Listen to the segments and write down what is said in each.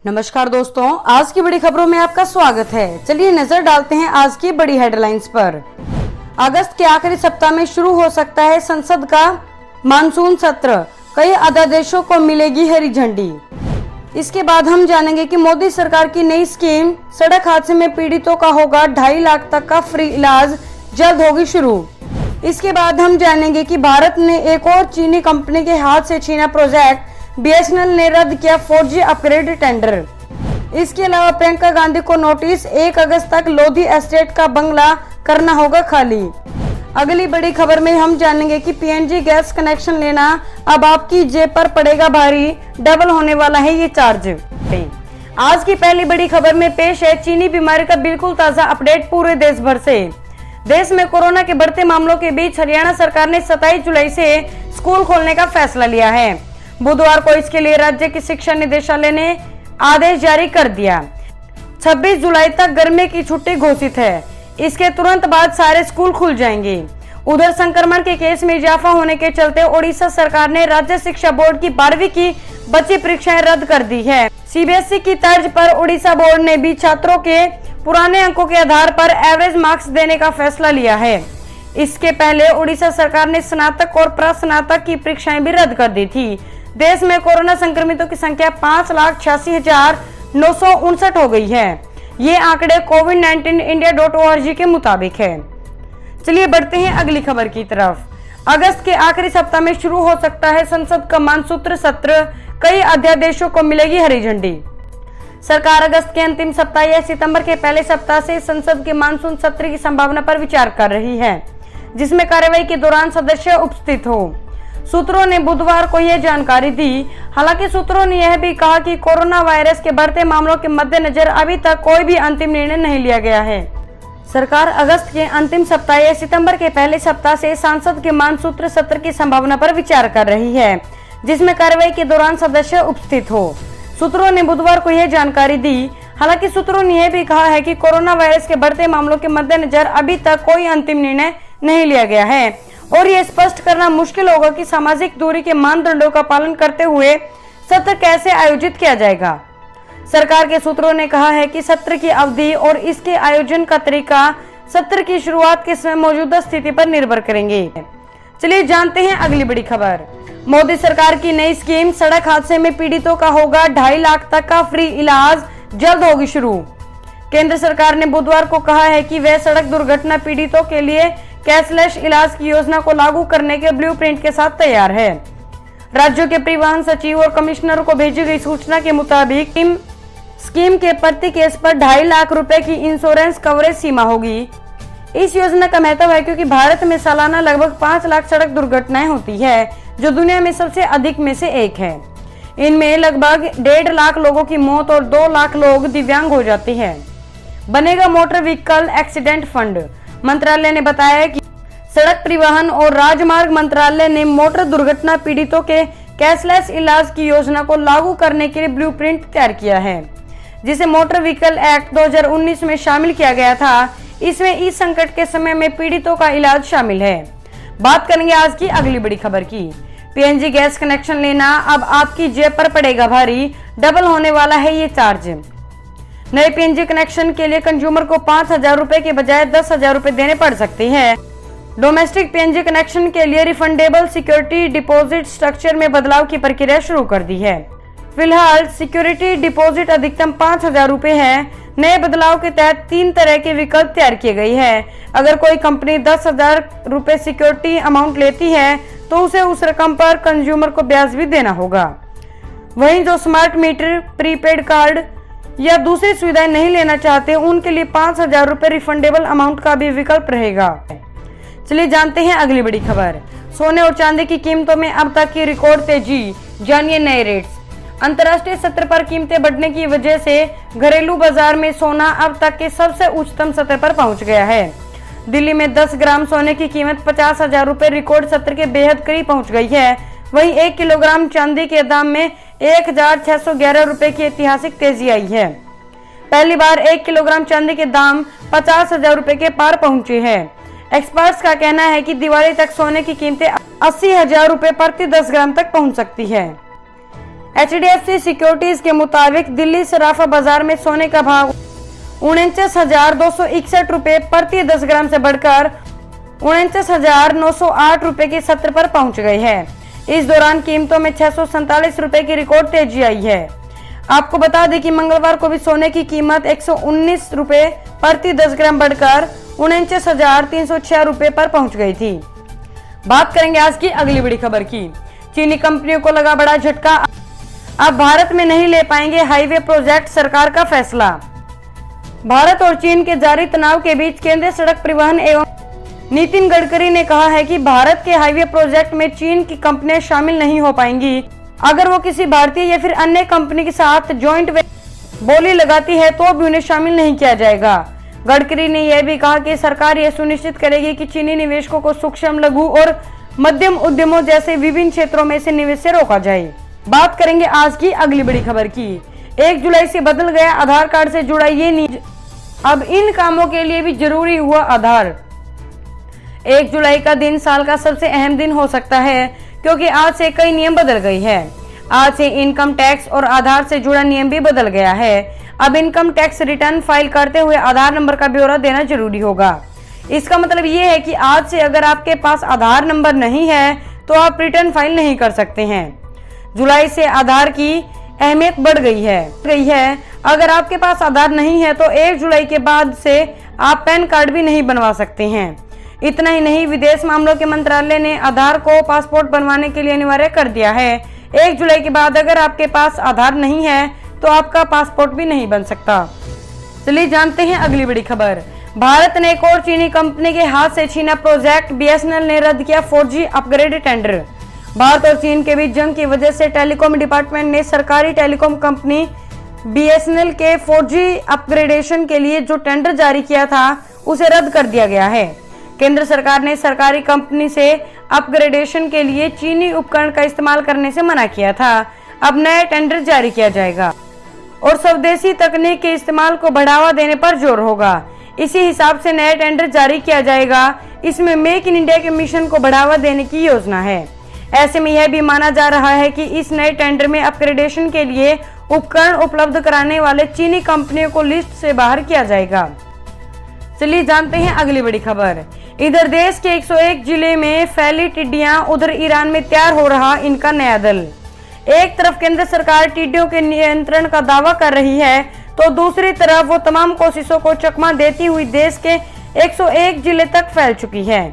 नमस्कार दोस्तों, आज की बड़ी खबरों में आपका स्वागत है। चलिए नजर डालते हैं आज की बड़ी हेडलाइंस पर। अगस्त के आखिरी सप्ताह में शुरू हो सकता है संसद का मानसून सत्र, कई अध्यादेशों को मिलेगी हरी झंडी। इसके बाद हम जानेंगे कि मोदी सरकार की नई स्कीम सड़क हादसे में पीड़ितों का होगा 2.5 लाख तक का फ्री इलाज, जल्द होगी शुरू। इसके बाद हम जानेंगे कि भारत ने एक और चीनी कंपनी के हाथ से छीना प्रोजेक्ट, BSNL ने रद्द किया 4G अपग्रेड टेंडर। इसके अलावा प्रियंका गांधी को नोटिस, 1 अगस्त तक लोधी एस्टेट का बंगला करना होगा खाली। अगली बड़ी खबर में हम जानेंगे कि PNG गैस कनेक्शन लेना अब आपकी जेब पर पड़ेगा भारी, डबल होने वाला है ये चार्ज। आज की पहली बड़ी खबर में पेश है चीनी बीमारी का बिल्कुल ताजा अपडेट पूरे देश भर से। देश में कोरोना के बढ़ते मामलों के बीच हरियाणा सरकार ने 27 जुलाई से स्कूल खोलने का फैसला लिया है। बुधवार को इसके लिए राज्य की शिक्षा निदेशालय ने आदेश जारी कर दिया। 26 जुलाई तक गर्मी की छुट्टी घोषित है। इसके तुरंत बाद सारे स्कूल खुल जाएंगे। उधर संक्रमण के केस में इजाफा होने के चलते ओडिशा सरकार ने राज्य शिक्षा बोर्ड की 12वीं की बची परीक्षाएं रद्द कर दी है। CBSE की तर्ज पर ओडिशा बोर्ड ने भी छात्रों के पुराने अंकों के आधार पर एवरेज मार्क्स देने का फैसला लिया है। इसके पहले ओडिशा सरकार ने स्नातक और प्रस्नातक की परीक्षाएं भी रद्द कर दी थी। देश में कोरोना संक्रमितों की संख्या 5,86,959 हो गई है। ये आंकड़े covid19india.org के मुताबिक है। चलिए बढ़ते हैं अगली खबर की तरफ। अगस्त के आखिरी सप्ताह में शुरू हो सकता है संसद का मानसून सत्र, कई अध्यादेशों को मिलेगी हरी झंडी। सरकार अगस्त के अंतिम सप्ताह या सितंबर के पहले सप्ताह से संसद के मानसून सत्र की संभावना पर विचार कर रही है, जिसमें कार्यवाही के दौरान सदस्य उपस्थित हो। सूत्रों ने बुधवार को यह जानकारी दी। हालांकि सूत्रों ने यह भी कहा कि कोरोना वायरस के बढ़ते मामलों के मद्देनजर अभी तक कोई भी अंतिम निर्णय नहीं लिया गया है। सरकार अगस्त के अंतिम सप्ताह या सितंबर के पहले सप्ताह से संसद के मानसून सत्र की संभावना पर विचार कर रही है, जिसमें कार्रवाई के दौरान सदस्य उपस्थित हो। सूत्रों ने बुधवार को यह जानकारी दी। हालांकि सूत्रों ने यह भी कहा है कि कोरोना वायरस के बढ़ते मामलों के मद्देनजर अभी तक कोई अंतिम निर्णय नहीं लिया गया है और ये स्पष्ट करना मुश्किल होगा कि सामाजिक दूरी के मानदंडों का पालन करते हुए सत्र कैसे आयोजित किया जाएगा। सरकार के सूत्रों ने कहा है कि सत्र की अवधि और इसके आयोजन का तरीका सत्र की शुरुआत के समय मौजूदा स्थिति पर निर्भर करेंगे। चलिए जानते हैं अगली बड़ी खबर। मोदी सरकार की नई स्कीम सड़क हादसे में पीड़ितों का होगा 2.5 लाख तक का फ्री इलाज, जल्द होगी शुरू। केंद्र सरकार ने बुधवार को कहा है कि वह सड़क दुर्घटना पीड़ितों के लिए कैशलेस इलाज की योजना को लागू करने के ब्लूप्रिंट के साथ तैयार है। राज्यों के परिवहन सचिव और कमिश्नरों को भेजी गई सूचना के मुताबिक स्कीम के प्रति केस पर 2.5 लाख रुपए की इंश्योरेंस कवरेज सीमा होगी। इस योजना का महत्व है क्योंकि भारत में सालाना लगभग 5 लाख सड़क दुर्घटनाएं होती है, जो दुनिया में सबसे अधिक में से एक है। इनमें लगभग 1.5 लाख लोगों की मौत और 2 लाख लोग दिव्यांग हो जाते हैं। बनेगा मोटर व्हीकल एक्सीडेंट फंड। मंत्रालय ने बताया कि सड़क परिवहन और राजमार्ग मंत्रालय ने मोटर दुर्घटना पीड़ितों के कैशलेस इलाज की योजना को लागू करने के लिए ब्लूप्रिंट तैयार किया है, जिसे मोटर व्हीकल एक्ट 2019 में शामिल किया गया था। इसमें इस संकट के समय में पीड़ितों का इलाज शामिल है। बात करेंगे आज की अगली बड़ी खबर की। PNG गैस कनेक्शन लेना अब आपकी जेब पर पड़ेगा भारी, डबल होने वाला है ये चार्ज। नए PNG कनेक्शन के लिए कंज्यूमर को 5,000 रुपए के बजाय 10,000 रुपए देने पड़ सकते हैं। डोमेस्टिक PNG कनेक्शन के लिए रिफंडेबल सिक्योरिटी डिपॉजिट स्ट्रक्चर में बदलाव की प्रक्रिया शुरू कर दी है। फिलहाल सिक्योरिटी डिपॉजिट अधिकतम 5,000 रुपए है। नए बदलाव के तहत 3 तरह के विकल्प तैयार किए गए हैं। अगर कोई कंपनी 10,000 रुपए सिक्योरिटी अमाउंट लेती है तो उसे उस रकम पर कंज्यूमर को ब्याज भी देना होगा। वहीं जो स्मार्ट मीटर, प्रीपेड कार्ड या दूसरी सुविधाएं नहीं लेना चाहते, उनके लिए 5,000 रुपए रिफंडेबल अमाउंट का भी विकल्प रहेगा। चलिए जानते हैं अगली बड़ी खबर। सोने और चांदी की कीमतों में अब तक की रिकॉर्ड तेजी, जानिए नए रेट्स। अंतर्राष्ट्रीय स्तर पर कीमतें बढ़ने की वजह से घरेलू बाजार में सोना अब तक के सबसे उच्चतम स्तर पर पहुंच गया है। दिल्ली में 10 ग्राम सोने की कीमत 50,000 रुपए रिकॉर्ड सत्र के बेहद करीब पहुंच गई है। वहीं 1 किलोग्राम चांदी के दाम में 1,611 रुपए की ऐतिहासिक तेजी आई है। पहली बार 1 किलोग्राम चांदी के दाम 50,000 रुपए के पार पहुंचे हैं। एक्सपर्ट्स का कहना है कि दिवाली तक सोने की कीमतें 80,000 रुपए प्रति 10 ग्राम तक पहुंच सकती है। HDFC सिक्योरिटीज के मुताबिक दिल्ली सराफा बाजार में सोने का भाव 49,261 रुपए प्रति 10 ग्राम से बढ़कर 49,908 रुपए के सत्र पर पहुंच गई है। इस दौरान कीमतों में 647 रुपए की रिकॉर्ड तेजी आई है। आपको बता दें कि मंगलवार को भी सोने की कीमत 119 रुपए प्रति 10 ग्राम बढ़कर 49,306 रुपए पर पहुंच गई थी। बात करेंगे आज की अगली बड़ी खबर की। चीनी कंपनियों को लगा बड़ा झटका, अब भारत में नहीं ले पाएंगे हाईवे प्रोजेक्ट, सरकार का फैसला। भारत और चीन के जारी तनाव के बीच केंद्रीय सड़क परिवहन एवं नितिन गडकरी ने कहा है कि भारत के हाईवे प्रोजेक्ट में चीन की कंपनियां शामिल नहीं हो पाएंगी। अगर वो किसी भारतीय या फिर अन्य कंपनी के साथ जॉइंट बोली लगाती है तो भी उन्हें शामिल नहीं किया जाएगा। गडकरी ने यह भी कहा कि सरकार यह सुनिश्चित करेगी कि चीनी निवेशकों को सूक्ष्म, लघु और मध्यम उद्यमों जैसे विभिन्न क्षेत्रों में से निवेश से रोका जाए। बात करेंगे आज की अगली बड़ी खबर की। 1 जुलाई से बदल गया आधार कार्ड से जुड़ा ये नियम, अब इन कामों के लिए भी जरूरी हुआ आधार। 1 जुलाई का दिन साल का सबसे अहम दिन हो सकता है क्योंकि आज से कई नियम बदल गई है। आज से इनकम टैक्स और आधार से जुड़ा नियम भी बदल गया है। अब इनकम टैक्स रिटर्न फाइल करते हुए आधार नंबर का ब्यौरा देना जरूरी होगा। इसका मतलब ये है कि आज से अगर आपके पास आधार नंबर नहीं है तो आप रिटर्न फाइल नहीं कर सकते हैं। जुलाई से आधार की अहमियत बढ़ गई है। अगर आपके पास आधार नहीं है तो 1 जुलाई के बाद से आप पैन कार्ड भी नहीं बनवा सकते हैं। इतना ही नहीं, विदेश मामलों के मंत्रालय ने आधार को पासपोर्ट बनवाने के लिए अनिवार्य कर दिया है। 1 जुलाई के बाद अगर आपके पास आधार नहीं है तो आपका पासपोर्ट भी नहीं बन सकता। चलिए जानते हैं अगली बड़ी खबर। भारत ने एक और चीनी कंपनी के हाथ से छीना प्रोजेक्ट, BSNL ने रद्द किया 4G अपग्रेड टेंडर। भारत और चीन के बीच जंग की वजह से टेलीकॉम डिपार्टमेंट ने सरकारी टेलीकॉम कंपनी BSNL के 4G अपग्रेडेशन के लिए जो टेंडर जारी किया था उसे रद्द कर दिया गया है। केंद्र सरकार ने सरकारी कंपनी से अपग्रेडेशन के लिए चीनी उपकरण का इस्तेमाल करने से मना किया था। अब नया टेंडर जारी किया जाएगा और स्वदेशी तकनीक के इस्तेमाल को बढ़ावा देने पर जोर होगा। इसी हिसाब से नया टेंडर जारी किया जाएगा। इसमें मेक इन इंडिया के मिशन को बढ़ावा देने की योजना है। ऐसे में यह भी माना जा रहा है कि इस नए टेंडर में अपग्रेडेशन के लिए उपकरण उपलब्ध कराने वाले चीनी कंपनियों को लिस्ट से बाहर किया जाएगा। चलिए जानते हैं अगली बड़ी खबर। इधर देश के 101 जिले में फैली टिड्डियां, उधर ईरान में तैयार हो रहा इनका नया दल। एक तरफ केंद्र सरकार टिड्डियों के नियंत्रण का दावा कर रही है तो दूसरी तरफ वो तमाम कोशिशों को चकमा देती हुई देश के 101 जिले तक फैल चुकी है।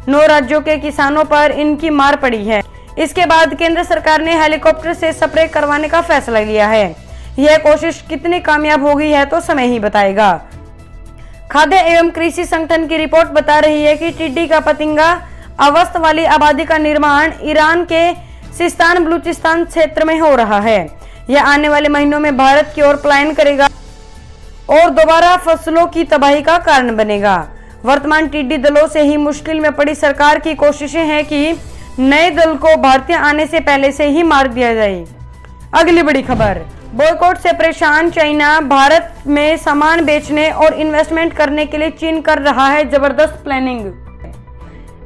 9 राज्यों के किसानों पर इनकी मार पड़ी है। इसके बाद केंद्र सरकार ने हेलीकॉप्टर से स्प्रे करवाने का फैसला लिया है। यह कोशिश कितनी कामयाब हो गई है तो समय ही बताएगा। खाद्य एवं कृषि संगठन की रिपोर्ट बता रही है कि टिड्डी का पतंगा अवस्थ वाली आबादी का निर्माण ईरान के सिस्तान बलूचिस्तान क्षेत्र में हो रहा है। यह आने वाले महीनों में भारत की ओर पलायन करेगा और दोबारा फसलों की तबाही का कारण बनेगा। वर्तमान टिड्डी दलों से ही मुश्किल में पड़ी सरकार की कोशिशें हैं कि नए दल को भारतीय आने से पहले से ही मार दिया जाए। अगली बड़ी खबर। बॉयकॉट से परेशान चाइना, भारत में सामान बेचने और इन्वेस्टमेंट करने के लिए चीन कर रहा है जबरदस्त प्लानिंग।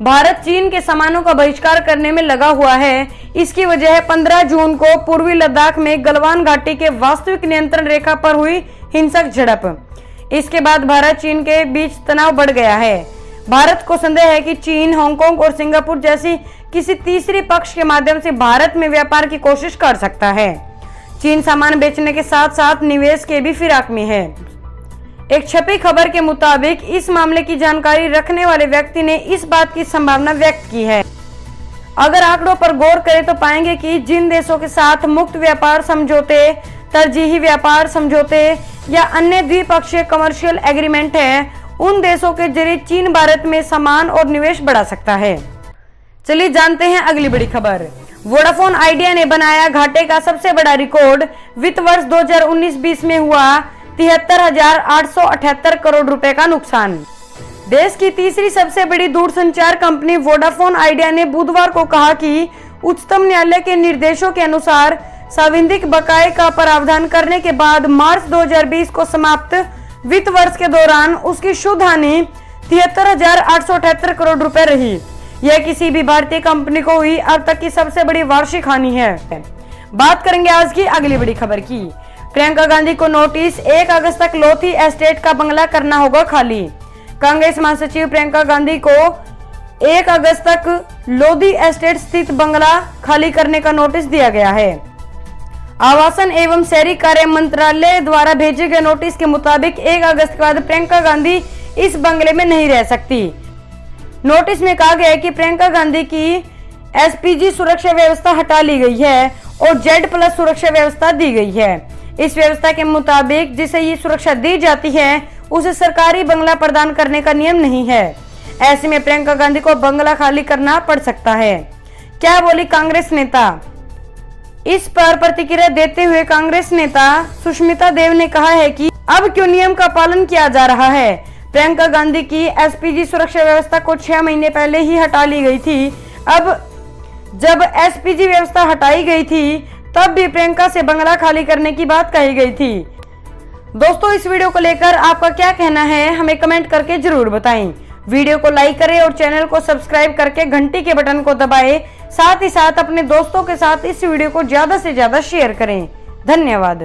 भारत चीन के सामानों का बहिष्कार करने में लगा हुआ है। इसकी वजह है 15 जून को पूर्वी लद्दाख में गलवान घाटी के वास्तविक नियंत्रण रेखा पर हुई हिंसक झड़प। इसके बाद भारत चीन के बीच तनाव बढ़ गया है। भारत को संदेह है कि चीन, हांगकांग और सिंगापुर जैसी किसी तीसरी पक्ष के माध्यम से भारत में व्यापार की कोशिश कर सकता है। चीन सामान बेचने के साथ साथ निवेश के भी फिराक में है। एक छपी खबर के मुताबिक इस मामले की जानकारी रखने वाले व्यक्ति ने इस बात की संभावना व्यक्त की है। अगर आंकड़ों पर गौर करें तो पाएंगे कि जिन देशों के साथ मुक्त व्यापार समझौते, तरजीही व्यापार समझौते या अन्य द्विपक्षीय कमर्शियल एग्रीमेंट है, उन देशों के जरिए चीन भारत में सामान और निवेश बढ़ा सकता है। चलिए जानते हैं अगली बड़ी खबर। वोडाफोन आइडिया ने बनाया घाटे का सबसे बड़ा रिकॉर्ड। वित्त वर्ष 2019-20 में हुआ 73,878 करोड़ रुपए का नुकसान। देश की तीसरी सबसे बड़ी दूरसंचार कंपनी वोडाफोन आइडिया ने बुधवार को कहा कि उच्चतम न्यायालय के निर्देशों के अनुसार सांविधिक बकाये का प्रावधान करने के बाद मार्च 2020 को समाप्त वित्त वर्ष के दौरान उसकी शुद्ध हानि 73,878 करोड़ रुपए रही। यह किसी भी भारतीय कंपनी को हुई अब तक की सबसे बड़ी वार्षिक हानि है। बात करेंगे आज की अगली बड़ी खबर की। प्रियंका गांधी को नोटिस, 1 अगस्त तक लोधी एस्टेट का बंगला करना होगा खाली। कांग्रेस महासचिव प्रियंका गांधी को 1 अगस्त तक लोधी एस्टेट स्थित बंगला खाली करने का नोटिस दिया गया है। आवासन एवं शहरी कार्य मंत्रालय द्वारा भेजे गए नोटिस के मुताबिक 1 अगस्त के बाद प्रियंका गांधी इस बंगले में नहीं रह सकती। नोटिस में कहा गया है कि प्रियंका गांधी की एसपीजी सुरक्षा व्यवस्था हटा ली गई है और Z+ सुरक्षा व्यवस्था दी गई है। इस व्यवस्था के मुताबिक जिसे ये सुरक्षा दी जाती है उसे सरकारी बंगला प्रदान करने का नियम नहीं है। ऐसे में प्रियंका गांधी को बंगला खाली करना पड़ सकता है। क्या बोली कांग्रेस नेता? इस पर प्रतिक्रिया देते हुए कांग्रेस नेता सुष्मिता देव ने कहा है कि अब क्यों नियम का पालन किया जा रहा है। प्रियंका गांधी की एसपीजी सुरक्षा व्यवस्था को 6 महीने पहले ही हटा ली गई थी। अब जब एसपीजी व्यवस्था हटाई गई थी तब भी प्रियंका से बंगला खाली करने की बात कही गई थी। दोस्तों, इस वीडियो को लेकर आपका क्या कहना है हमें कमेंट करके जरूर बताएं। वीडियो को लाइक करें और चैनल को सब्सक्राइब करके घंटी के बटन को दबाएं। साथ ही साथ अपने दोस्तों के साथ इस वीडियो को ज्यादा से ज्यादा शेयर करें। धन्यवाद।